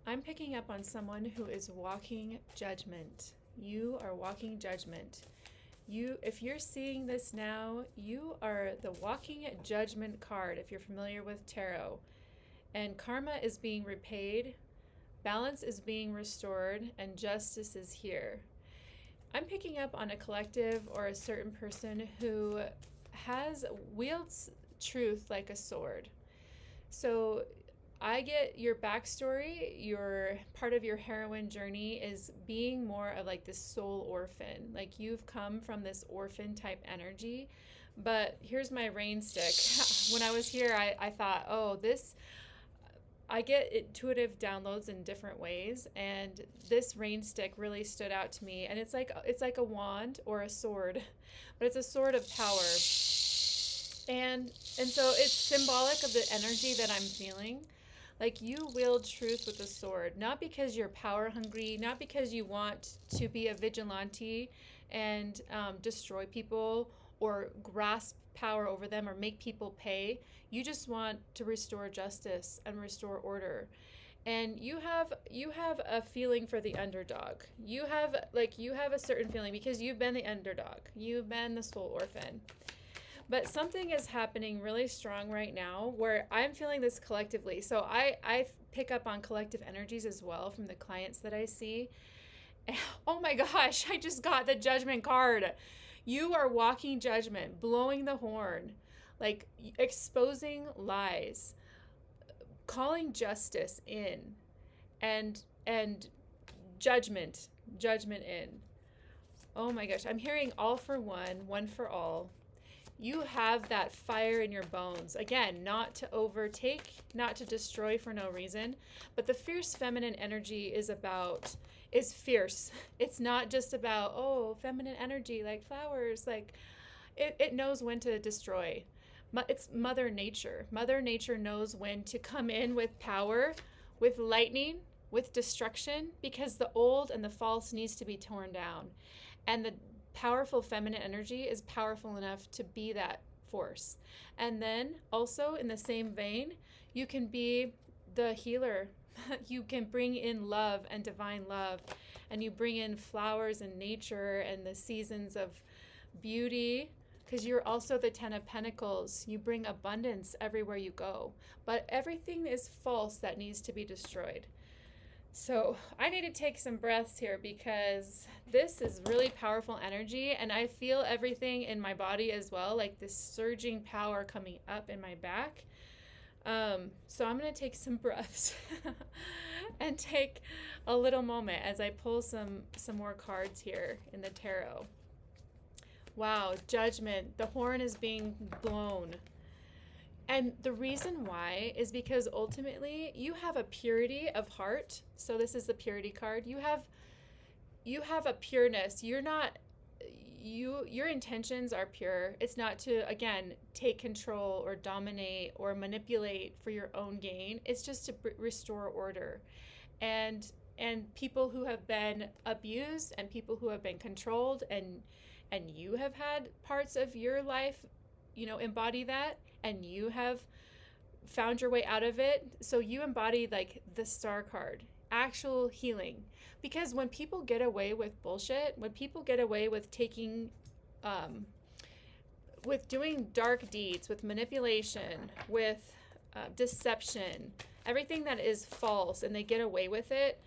I'm picking up on someone who is walking judgment. You are walking judgment. If you're seeing this now, you are the walking judgment card if you're familiar with tarot. And karma is being repaid, balance is being restored, and justice is here. I'm picking up on a collective or a certain person who wields truth like a sword. So I get your backstory. Your part of your heroine journey is being more of like this soul orphan. Like you've come from this orphan type energy. But here's my rainstick. When I was here, I thought, oh, I get intuitive downloads in different ways, and this rainstick really stood out to me. And it's like a wand or a sword, but it's a sword of power. And so it's symbolic of the energy that I'm feeling. Like you wield truth with a sword, not because you're power hungry, not because you want to be a vigilante and destroy people or grasp power over them or make people pay. You just want to restore justice and restore order. And you have a feeling for the underdog. You have a certain feeling because you've been the underdog. You've been the soul orphan. But something is happening really strong right now where I'm feeling this collectively. So I pick up on collective energies as well from the clients that I see. Oh my gosh, I just got the judgment card. You are walking judgment, blowing the horn, like exposing lies, calling justice in, and judgment in. Oh my gosh, I'm hearing all for one for all. You have that fire in your bones. Again, not to overtake, not to destroy for no reason, but the fierce feminine energy is fierce. It's not just about, oh, feminine energy, like flowers, like it knows when to destroy. It's Mother Nature. Mother Nature knows when to come in with power, with lightning, with destruction, because the old and the false needs to be torn down. And the powerful feminine energy is powerful enough to be that force. And then also in the same vein, you can be the healer. You can bring in love and divine love, and you bring in flowers and nature and the seasons of beauty, because you're also the 10 of Pentacles. You bring abundance everywhere you go, but everything is false that needs to be destroyed. So I need to take some breaths here because this is really powerful energy, and I feel everything in my body as well, like this surging power coming up in my back. So I'm going to take some breaths and take a little moment as I pull some more cards here in the tarot. Wow, judgment. The horn is being blown. And the reason why is because ultimately you have a purity of heart. So this is the purity card. You have a pureness. Your intentions are pure. It's not to, again, take control or dominate or manipulate for your own gain. It's just to restore order. And people who have been abused and people who have been controlled, and you have had parts of your life, embody that, and you have found your way out of it. So you embody like the star card, actual healing. Because when people get away with bullshit, when people get away with taking, with doing dark deeds, with manipulation, with deception, everything that is false, and they get away with it,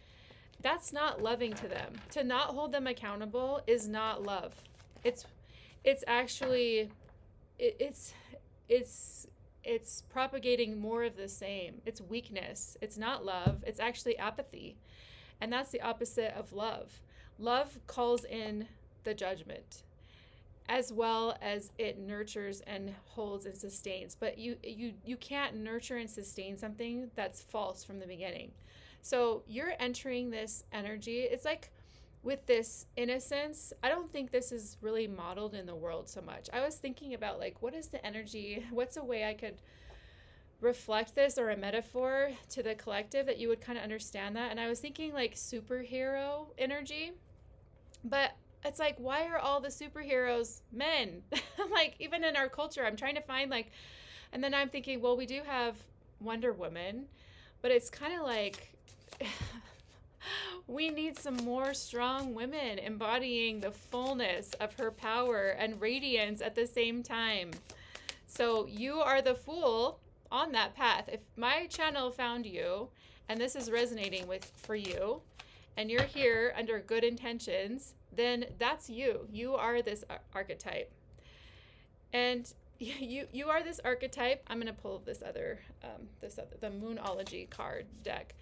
that's not loving to them. To not hold them accountable is not love. It's actually, it's propagating more of the same. It's weakness. It's not love. It's actually apathy. And that's the opposite of love. Love calls in the judgment, as well as it nurtures and holds and sustains. But you can't nurture and sustain something that's false from the beginning. So you're entering this energy. It's like with this innocence, I don't think this is really modeled in the world so much. I was thinking about like, what is the energy? What's a way I could reflect this, or a metaphor to the collective that you would kind of understand that? And I was thinking like superhero energy, but it's like, why are all the superheroes men? Like even in our culture, I'm trying to find like, and then I'm thinking, well, we do have Wonder Woman, but it's kind of like, We need some more strong women embodying the fullness of her power and radiance at the same time. So you are the Fool on that path. If my channel found you and this is resonating for you, and you're here under good intentions, then that's you. You are this archetype. And you are this archetype. I'm going to pull the Moonology card deck.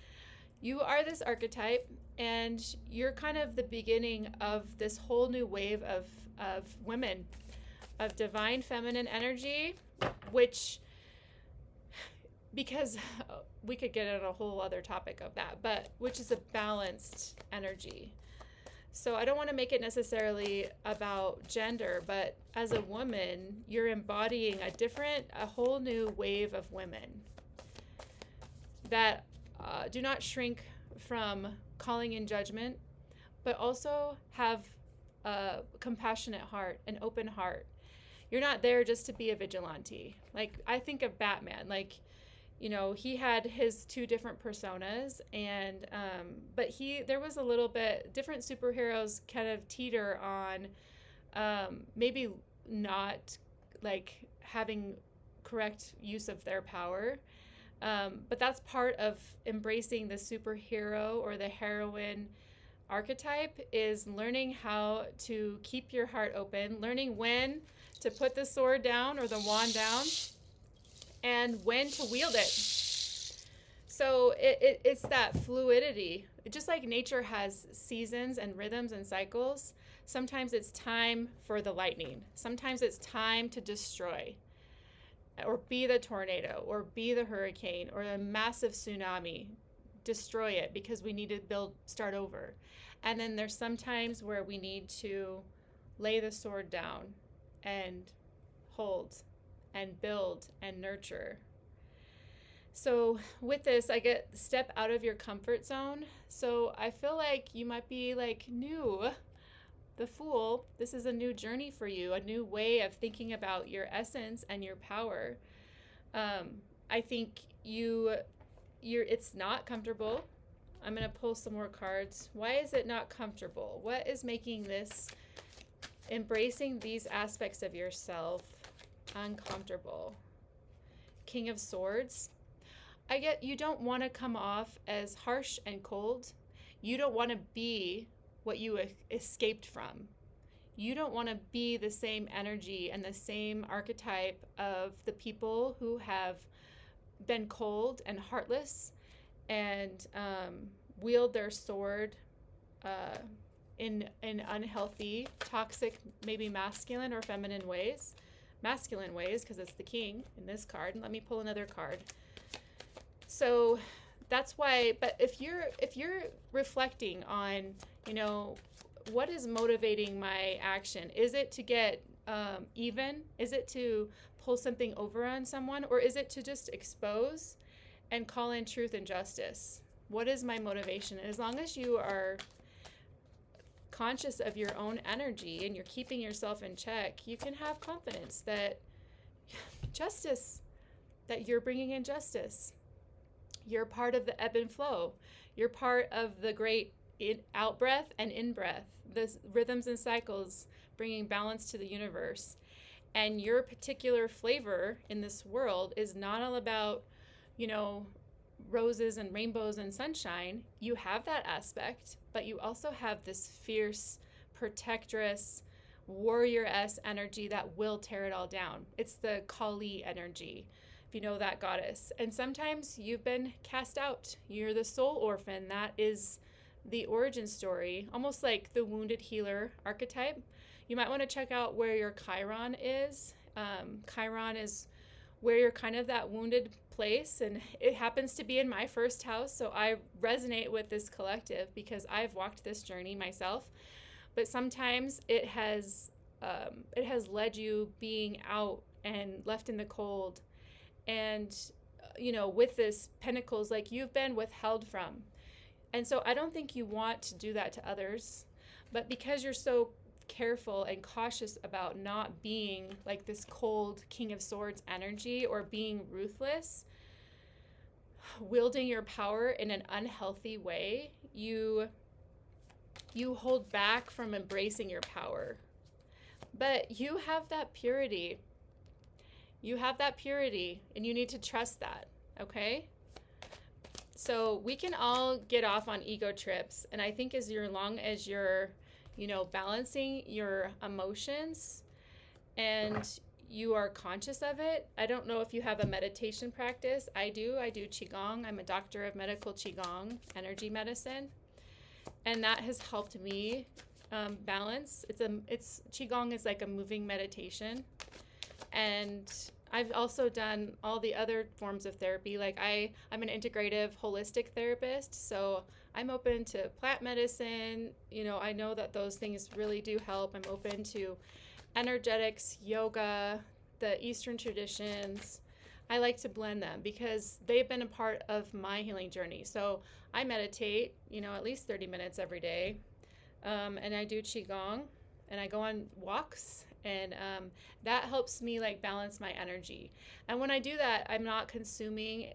You are this archetype, and you're kind of the beginning of this whole new wave of women, of divine feminine energy, which, because we could get on a whole other topic of that, but which is a balanced energy. So I don't want to make it necessarily about gender, but as a woman, you're embodying a whole new wave of women that do not shrink from calling in judgment, but also have a compassionate heart, an open heart. You're not there just to be a vigilante. Like, I think of Batman, like, you know, he had his two different personas, and but there was a little bit different. Superheroes kind of teeter on maybe not like having correct use of their power. But that's part of embracing the superhero or the heroine archetype, is learning how to keep your heart open, learning when to put the sword down or the wand down, and when to wield it. So it's that fluidity. Just like nature has seasons and rhythms and cycles, sometimes it's time for the lightning. Sometimes it's time to destroy, or be the tornado, or be the hurricane, or a massive tsunami. Destroy it, because we need to start over. And then there's some times where we need to lay the sword down and hold and build and nurture. So with this, I get step out of your comfort zone. So I feel like you might be like new. The Fool, this is a new journey for you, a new way of thinking about your essence and your power. I think it's not comfortable. I'm going to pull some more cards. Why is it not comfortable? What is making this, embracing these aspects of yourself, uncomfortable? King of Swords. I get you don't want to come off as harsh and cold. You don't want to be what you escaped from. You don't want to be the same energy and the same archetype of the people who have been cold and heartless and wield their sword in unhealthy, toxic, maybe masculine or feminine ways. Masculine ways, because it's the king in this card. And let me pull another card. So that's why, but if you're reflecting on, you know, what is motivating my action? Is it to get even? Is it to pull something over on someone? Or is it to just expose and call in truth and justice? What is my motivation? And as long as you are conscious of your own energy and you're keeping yourself in check, you can have confidence that justice, that you're bringing in justice. You're part of the ebb and flow. You're part of the great out breath and in breath, the rhythms and cycles bringing balance to the universe. And your particular flavor in this world is not all about, you know, roses and rainbows and sunshine. You have that aspect, but you also have this fierce, protectress, warrior-esque energy that will tear it all down. It's the Kali energy, if you know that goddess. And sometimes you've been cast out. You're the soul orphan. That is the origin story, almost like the wounded healer archetype. You might want to check out where your Chiron is. Chiron is where you're kind of that wounded place, and it happens to be in my first house, so I resonate with this collective because I've walked this journey myself. But sometimes it has led you being out and left in the cold, and you know, with this pentacles, like you've been withheld from. And so I don't think you want to do that to others, but because you're so careful and cautious about not being like this cold King of Swords energy or being ruthless, wielding your power in an unhealthy way, you you hold back from embracing your power. But you have that purity. You have that purity, and you need to trust that, okay? So we can all get off on ego trips, and I think as long as you're, balancing your emotions and you are conscious of it. I don't know if you have a meditation practice. I do Qigong. I'm a doctor of medical Qigong, energy medicine, and that has helped me balance. Qigong is like a moving meditation, and I've also done all the other forms of therapy. Like I'm an integrative holistic therapist, so I'm open to plant medicine. I know that those things really do help. I'm open to energetics, yoga, the Eastern traditions. I like to blend them because they've been a part of my healing journey. So I meditate, at least 30 minutes every day. And I do Qigong, and I go on walks, and that helps me like balance my energy. And when I do that, I'm not consuming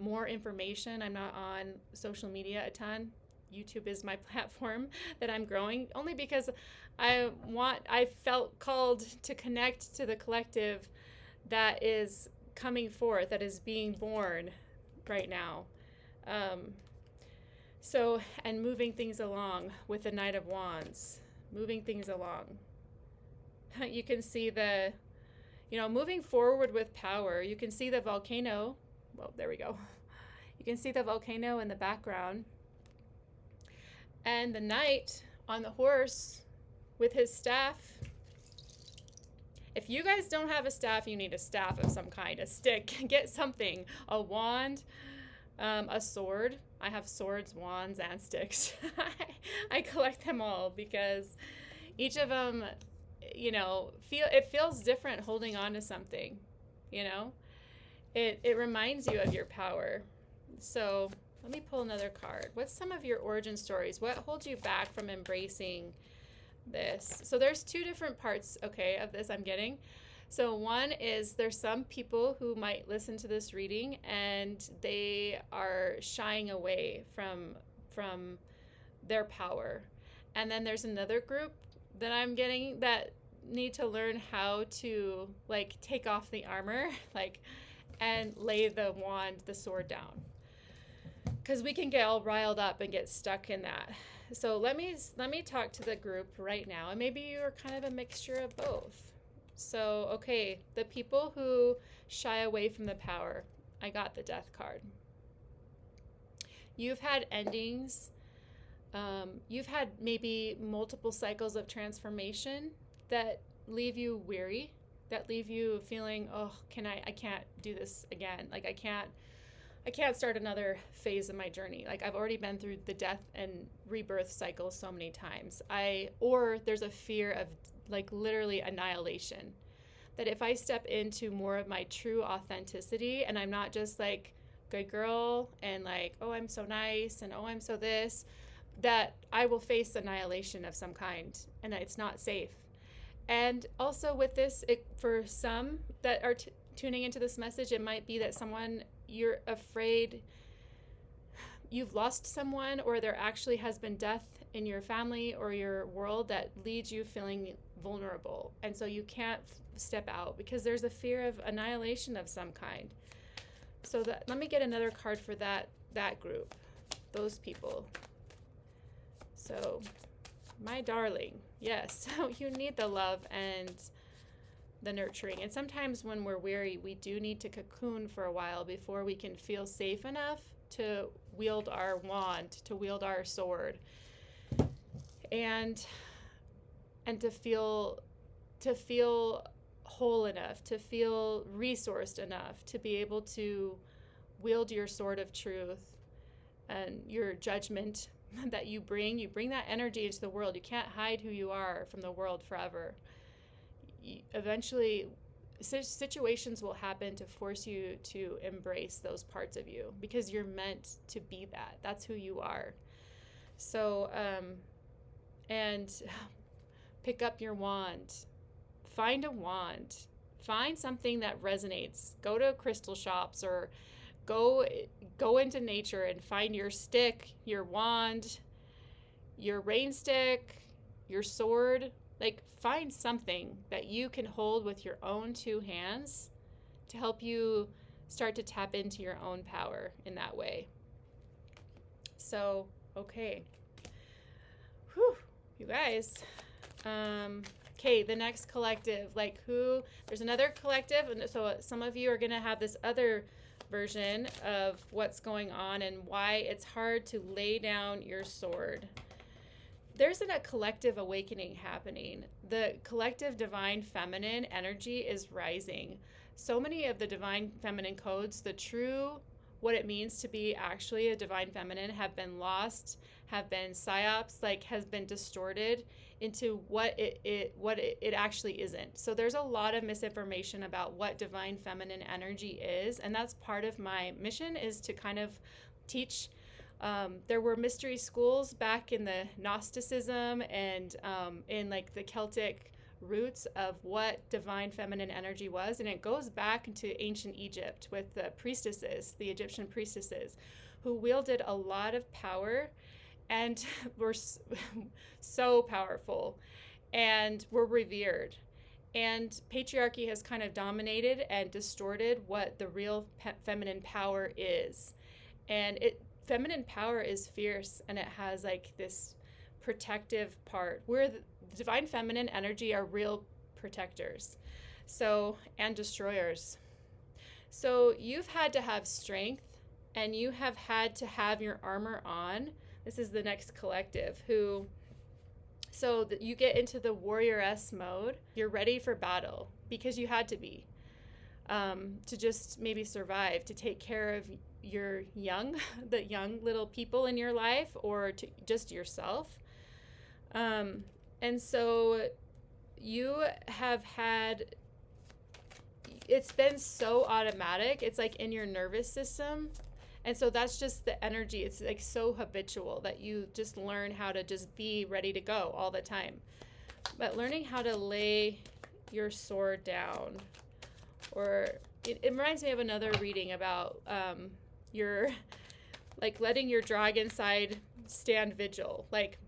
more information. I'm not on social media a ton. YouTube is my platform that I'm growing, only because I felt called to connect to the collective that is coming forth, that is being born right now. And moving things along with the Knight of Wands, moving things along. You can see moving forward with power. You can see the volcano. Well, there we go. You can see the volcano in the background. And the knight on the horse with his staff. If you guys don't have a staff, you need a staff of some kind, a stick. Get something, a wand, a sword. I have swords, wands, and sticks. I collect them all because each of them, it feels different holding on to something, It reminds you of your power. So let me pull another card. What's some of your origin stories? What holds you back from embracing this? So there's two different parts, okay, of this I'm getting. So one is there's some people who might listen to this reading and they are shying away from their power. And then there's another group that I'm getting that need to learn how to like take off the armor, and lay the wand, the sword down. Because we can get all riled up and get stuck in that. So let me talk to the group right now, and maybe you're kind of a mixture of both. So, okay, the people who shy away from the power, I got the Death card. You've had endings. You've had maybe multiple cycles of transformation that leave you weary, that leave you feeling, oh, I can't do this again. Like I can't start another phase of my journey. Like I've already been through the death and rebirth cycle so many times. Or there's a fear of like literally annihilation. That if I step into more of my true authenticity and I'm not just like good girl and like, oh, I'm so nice and oh, I'm so this, that I will face annihilation of some kind and it's not safe. And also with this, for some that are tuning into this message, it might be that you're afraid you've lost someone, or there actually has been death in your family or your world that leads you feeling vulnerable. And so you can't step out because there's a fear of annihilation of some kind. So let me get another card for that group, those people. So, my darling, yes, so you need the love and the nurturing. And sometimes when we're weary, we do need to cocoon for a while before we can feel safe enough to wield our wand, to wield our sword, and to feel whole enough, to feel resourced enough to be able to wield your sword of truth and your judgment that you bring that energy into the world. You can't hide who you are from the world forever. Eventually, situations will happen to force you to embrace those parts of you because you're meant to be that. That's who you are. So, and pick up your wand. Find a wand. Find something that resonates. Go to crystal shops or go into nature and find your stick, your wand, your rainstick, your sword. Like, find something that you can hold with your own two hands to help you start to tap into your own power in that way. So, okay. Whew, you guys. Okay, the next collective, like there's another collective, and so some of you are going to have this other version of what's going on and why it's hard to lay down your sword. There's a collective awakening happening. The collective divine feminine energy is rising. So many of the divine feminine codes, the true what it means to be actually a divine feminine, have been lost, have been psyops, like has been distorted into what it actually isn't. So there's a lot of misinformation about what divine feminine energy is, and that's part of my mission, is to kind of teach. There were mystery schools back in the Gnosticism and in like the Celtic roots of what divine feminine energy was, and it goes back into ancient Egypt with the priestesses, the Egyptian priestesses, who wielded a lot of power and were so powerful and were revered. And patriarchy has kind of dominated and distorted what the real feminine power is. And feminine power is fierce, and it has like this protective part. We're the divine feminine energy are real protectors, so, and destroyers. So you've had to have strength, and you have had to have your armor on. This is the next collective so that you get into the warrioress mode. You're ready for battle because you had to be, to just maybe survive, to take care of your the young little people in your life, or to just yourself. And so you have had, it's been so automatic. It's like in your nervous system. And so that's just the energy. It's like so habitual that you just learn how to just be ready to go all the time. But learning how to lay your sword down, or it reminds me of another reading about your, like, letting your dragon side stand vigil. Like,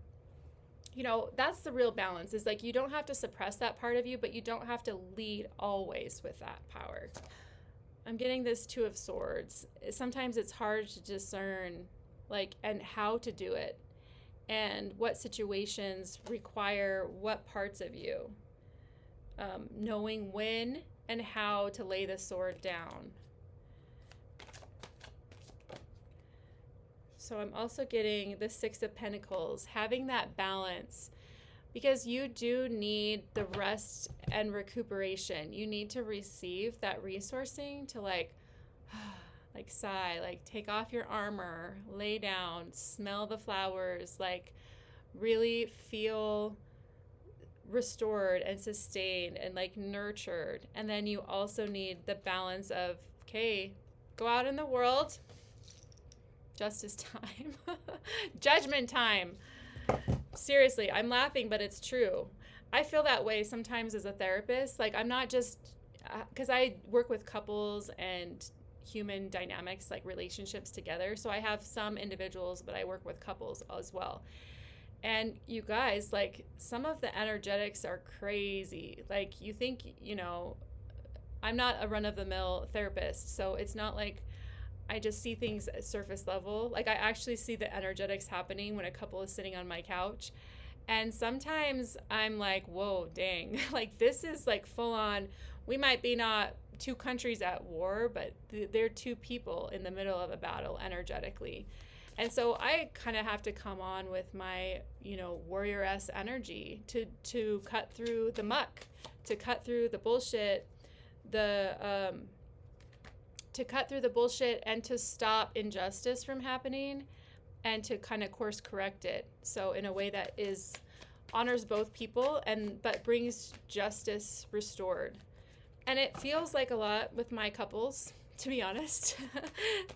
you know, that's the real balance, is like you don't have to suppress that part of you, but you don't have to lead always with that power. I'm getting this Two of Swords. Sometimes it's hard to discern, like, and how to do it, and what situations require what parts of you. Knowing when and how to lay the sword down. So I'm also getting the Six of Pentacles, having that balance, because you do need the rest and recuperation. You need to receive that resourcing to like sigh, like take off your armor, lay down, smell the flowers, like really feel restored and sustained and like nurtured. And then you also need the balance of, okay, go out in the world. Justice time. Judgment time. Seriously, I'm laughing, but it's true. I feel that way sometimes as a therapist. Like, I'm not just, because I work with couples and human dynamics, like relationships together. So I have some individuals, but I work with couples as well. And you guys, like, some of the energetics are crazy. Like, you think, you know, I'm not a run-of-the-mill therapist, so it's not like I just see things at surface level. Like, I actually see the energetics happening when a couple is sitting on my couch. And sometimes I'm like, whoa, dang. Like, this is like full on. We might be not two countries at war, but they're two people in the middle of a battle energetically. And so I kind of have to come on with my, you know, warrioress energy to cut through the muck, to cut through the bullshit, to cut through the bullshit and to stop injustice from happening, and to kind of course correct it. So in a way that honors both people but brings justice restored. And it feels like a lot with my couples, to be honest,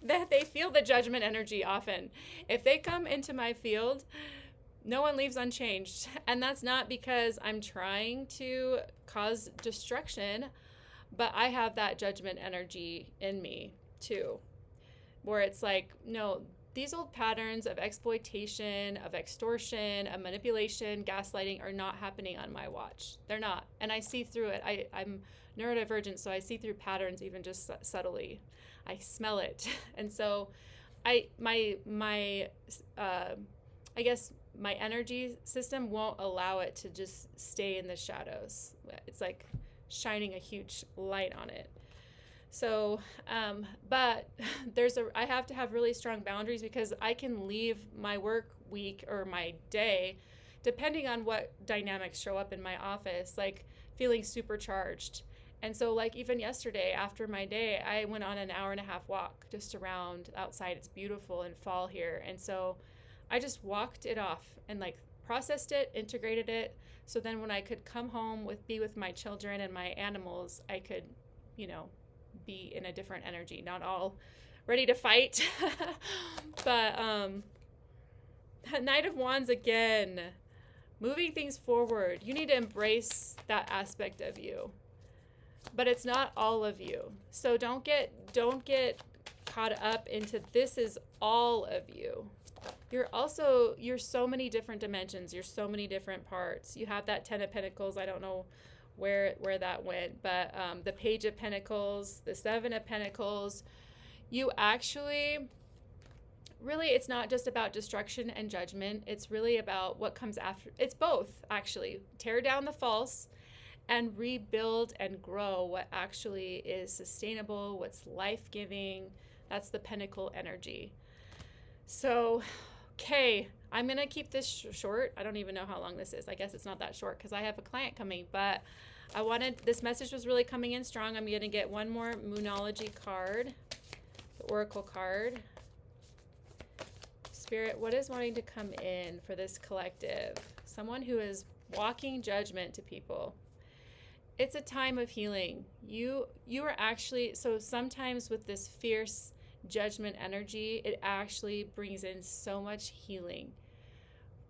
that they feel the judgment energy often. If they come into my field, no one leaves unchanged. And that's not because I'm trying to cause destruction, but I have that judgment energy in me too, where it's like, no, these old patterns of exploitation, of extortion, of manipulation, gaslighting are not happening on my watch. They're not. And I see through it. I'm neurodivergent, so I see through patterns even just subtly. I smell it. And so I guess my energy system won't allow it to just stay in the shadows. It's like shining a huge light on it. So, but I have to have really strong boundaries, because I can leave my work week or my day, depending on what dynamics show up in my office, like feeling supercharged. And so, like, even yesterday after my day, I went on an 1.5-hour walk just around outside. It's beautiful in fall here. And so I just walked it off and like processed it, integrated it. So then when I could come home be with my children and my animals, I could, be in a different energy, not all ready to fight. But Knight of Wands again, moving things forward. You need to embrace that aspect of you, but it's not all of you. So don't get caught up into this is all of you. You're so many different dimensions. You're so many different parts. You have that 10 of Pentacles. I don't know where that went, but the Page of Pentacles, the 7 of Pentacles. You actually, really, it's not just about destruction and judgment. It's really about what comes after. It's both, actually. Tear down the false and rebuild and grow what actually is sustainable, what's life-giving. That's the Pentacle energy. So, okay, I'm going to keep this short. I don't even know how long this is. I guess it's not that short because I have a client coming, but this message was really coming in strong. I'm going to get one more Moonology card, the Oracle card. Spirit, what is wanting to come in for this collective? Someone who is walking judgment to people. It's a time of healing. You are actually, so sometimes with this fierce judgment energy, it actually brings in so much healing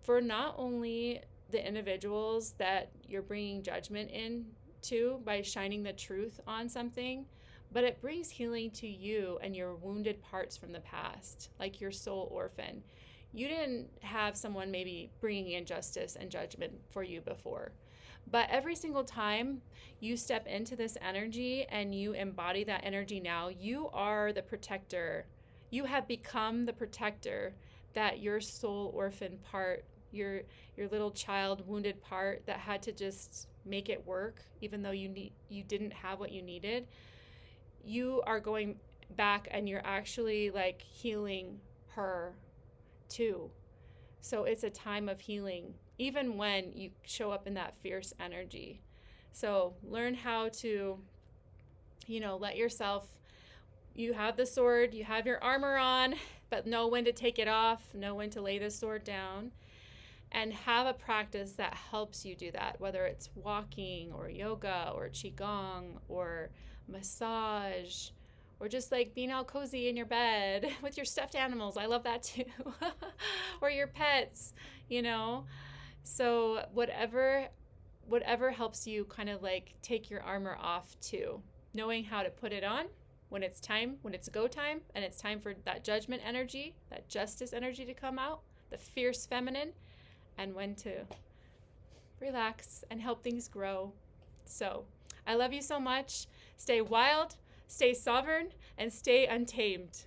for not only the individuals that you're bringing judgment into by shining the truth on something, but it brings healing to you and your wounded parts from the past, like your soul orphan. You didn't have someone maybe bringing in justice and judgment for you before, but every single time you step into this energy and you embody that energy now, you are the protector. You have become the protector that your soul orphan part, your little child wounded part that had to just make it work, even though you didn't have what you needed. You are going back and you're actually like healing her too. So it's a time of healing, even when you show up in that fierce energy. So learn how to, let yourself, you have the sword, you have your armor on, but know when to take it off, know when to lay the sword down, and have a practice that helps you do that, whether it's walking or yoga or Qigong or massage, or just like being all cozy in your bed with your stuffed animals. I love that too. Or your pets, So whatever helps you kind of like take your armor off too, knowing how to put it on when it's time, when it's go time, and it's time for that judgment energy, that justice energy to come out, the fierce feminine, and when to relax and help things grow. So I love you so much. Stay wild, stay sovereign, and stay untamed.